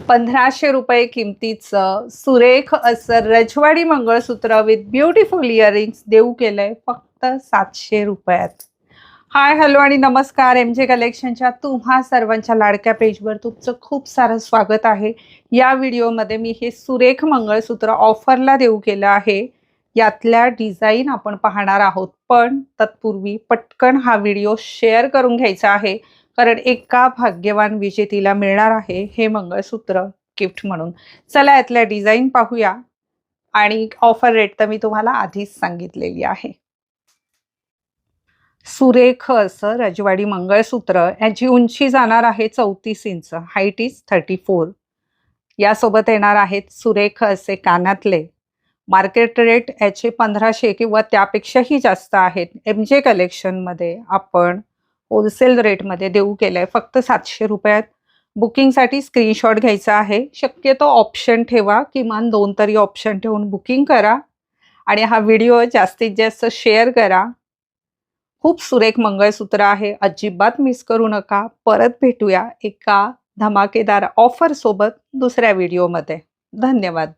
1500 रुपये किमतीचं सुरेख असं रजवाडी मंगळसूत्र विथ ब्युटिफुल इयरिंग्स देऊ केलंय फक्त 700 रुपयात. हाय हॅलो आणि नमस्कार. MJ कलेक्शनच्या तुम्हा सर्वांच्या लाडक्या पेजवर तुमचं खूप सारं स्वागत आहे. या व्हिडिओमध्ये मी हे सुरेख मंगळसूत्र ऑफरला देऊ केलं आहे. यातल्या डिझाईन आपण पाहणार आहोत, पण तत्पूर्वी पटकन हा व्हिडिओ शेअर करून घ्यायचा आहे, कारण एका भाग्यवान विजेतीला मिळणार आहे हे मंगळसूत्र गिफ्ट म्हणून. चला यातल्या डिझाईन पाहूया आणि ऑफर रेट तर मी तुम्हाला आधीच सांगितलेली आहे. सुरेख असं रजवाडी मंगळसूत्र, याची उंची जाणार आहे 34 इंच, हाईट इज 34. यासोबत येणार आहेत सुरेख असे कानातले. मार्केट रेट याचे 1500 किंवा त्यापेक्षाही जास्त आहेत. MJ कलेक्शनमध्ये आपण होलसेल रेटमध्ये देऊ केलं आहे फक्त 700 रुपयात. बुकिंगसाठी स्क्रीनशॉट घ्यायचा आहे. शक्यतो ऑप्शन ठेवा, किमान 2 तरी ऑप्शन ठेवून बुकिंग करा आणि हा व्हिडिओ जास्तीत जास्त शेअर करा. खूप सुरेख मंगळसूत्र आहे, अजिबात मिस करू नका. परत भेटूया एका धमाकेदार ऑफर सोबत दुसऱ्या व्हिडिओमध्ये. धन्यवाद.